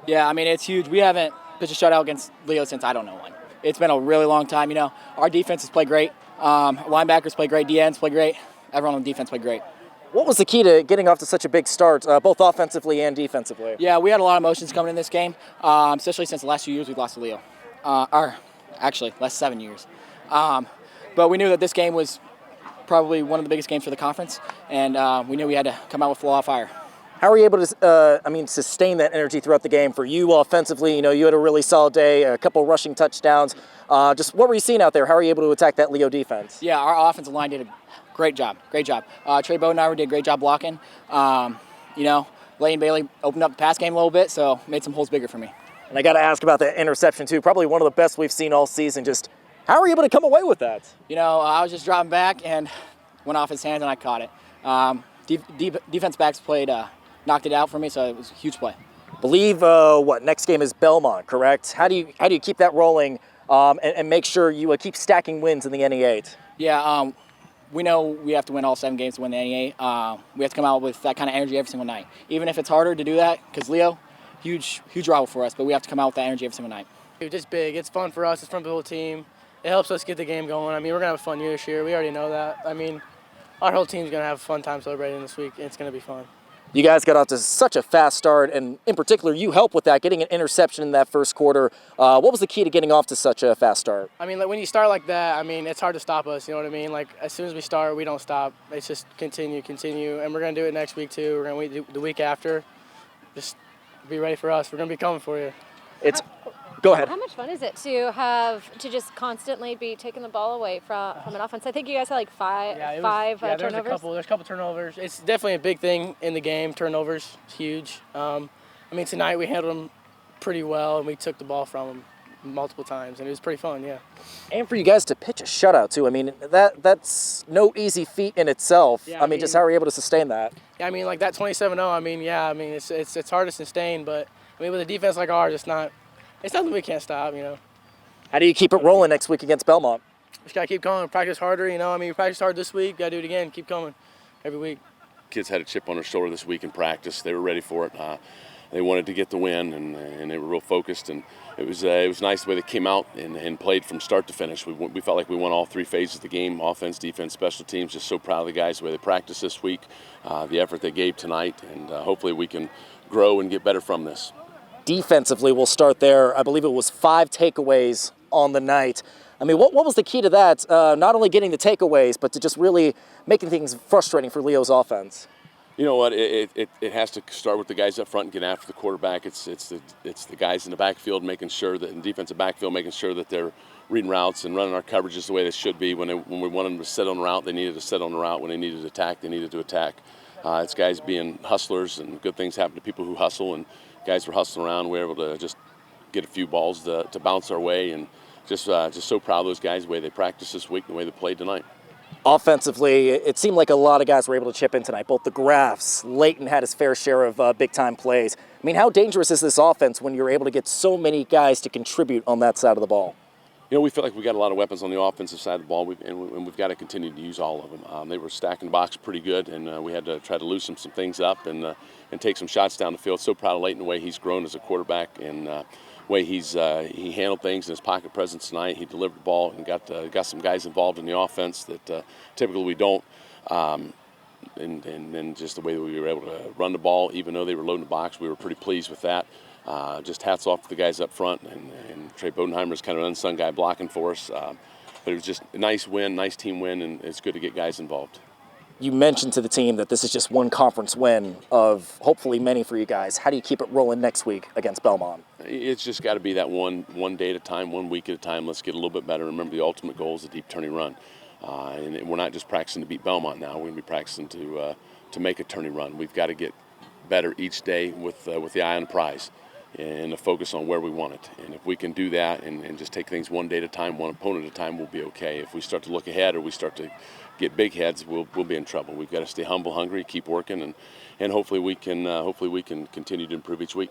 Yeah, I mean, it's huge. We haven't pitched a shutout against Leo since I don't know when. It's been a really long time. Our defense has played great. Linebackers played great. DNs played great. Everyone on defense played great. What was the key to getting off to such a big start, both offensively and defensively? Yeah, we had a lot of emotions coming in this game, especially since the last few years we've lost to Leo. Actually, last 7 years. But we knew that this game was probably one of the biggest games for the conference, and we knew we had to come out with full fire. How were you able to, sustain that energy throughout the game? For you offensively, you had a really solid day, a couple rushing touchdowns. Just what were you seeing out there? How were you able to attack that Leo defense? Yeah, our offensive line did a great job. Trey Bodenheimer did a great job blocking. Lane Bailey opened up the pass game a little bit, so made some holes bigger for me. And I got to ask about that interception too. Probably one of the best we've seen all season. Just how were you able to come away with that? I was just dropping back and went off his hands and I caught it. Defense backs played, knocked it out for me, so it was a huge play. Believe next game is Belmont, correct? How do you keep that rolling and make sure you keep stacking wins in the NE8? Yeah, we know we have to win all 7 games to win the NE8. We have to come out with that kind of energy every single night, even if it's harder to do that because Leo, huge rival for us, but we have to come out with that energy every single night. It's big. It's fun for us. It's fun for the whole team. It helps us get the game going. We're going to have a fun year this year. We already know that. Our whole team's going to have a fun time celebrating this week. It's going to be fun. You guys got off to such a fast start, and in particular, you helped with that, getting an interception in that first quarter. What was the key to getting off to such a fast start? When you start like that, it's hard to stop us, you know what I mean? As soon as we start, we don't stop. It's just continue, and we're going to do it next week, too. We're going to do the week after. Just be ready for us. We're going to be coming for you. Go ahead. How much fun is it to just constantly be taking the ball away from an offense? I think you guys had five turnovers. There's a couple turnovers. It's definitely a big thing in the game. Turnovers, it's huge. Tonight we handled them pretty well, and we took the ball from them multiple times, and it was pretty fun, yeah. And for you guys to pitch a shutout, too, that's no easy feat in itself. Yeah, just how are you able to sustain that? Yeah, that 27-0, it's hard to sustain, but, with a defense like ours, it's nothing we can't stop, How do you keep it rolling next week against Belmont? Just got to keep going, practice harder, we practiced hard this week, got to do it again, keep coming every week. Kids had a chip on their shoulder this week in practice. They were ready for it. They wanted to get the win, and they were real focused, and it was nice the way they came out and played from start to finish. We felt like we won all 3 phases of the game, offense, defense, special teams. Just so proud of the guys, the way they practiced this week, the effort they gave tonight, and hopefully we can grow and get better from this. Defensively, we'll start there. I believe it was 5 takeaways on the night. What was the key to that? Not only getting the takeaways, but to just really making things frustrating for Leo's offense. You know what? It has to start with the guys up front and get after the quarterback. It's the guys in the backfield making sure that in defensive backfield making sure that they're reading routes and running our coverages the way they should be. When we want them to sit on the route, they needed to sit on the route. When they needed to attack, they needed to attack. It's guys being hustlers, and good things happen to people who hustle. And guys were hustling around. We were able to just get a few balls to bounce our way, and just so proud of those guys, the way they practiced this week and the way they played tonight. Offensively, it seemed like a lot of guys were able to chip in tonight. Both the Grafts, Leighton had his fair share of big-time plays. How dangerous is this offense when you're able to get so many guys to contribute on that side of the ball? We feel like we got a lot of weapons on the offensive side of the ball, and we've got to continue to use all of them. They were stacking the box pretty good, and we had to try to loosen some things up and take some shots down the field. So proud of Leighton, the way he's grown as a quarterback, and the way he handled things in his pocket presence tonight. He delivered the ball and got some guys involved in the offense that typically we don't. And then just the way that we were able to run the ball, even though they were loading the box, we were pretty pleased with that. Just hats off to the guys up front, and Trey Bodenheimer is kind of an unsung guy blocking for us. But it was just a nice win, nice team win, and it's good to get guys involved. You mentioned to the team that this is just one conference win of hopefully many for you guys. How do you keep it rolling next week against Belmont? It's just got to be that one day at a time, 1 week at a time. Let's get a little bit better. Remember, the ultimate goal is a deep turning run. And we're not just practicing to beat Belmont now. We're going to be practicing to make a turning run. We've got to get better each day with the eye on the prize and the focus on where we want it. And if we can do that and just take things one day at a time, one opponent at a time, we'll be okay. If we start to look ahead or we start to get big heads, we'll be in trouble. We've got to stay humble, hungry, keep working, and hopefully we can continue to improve each week.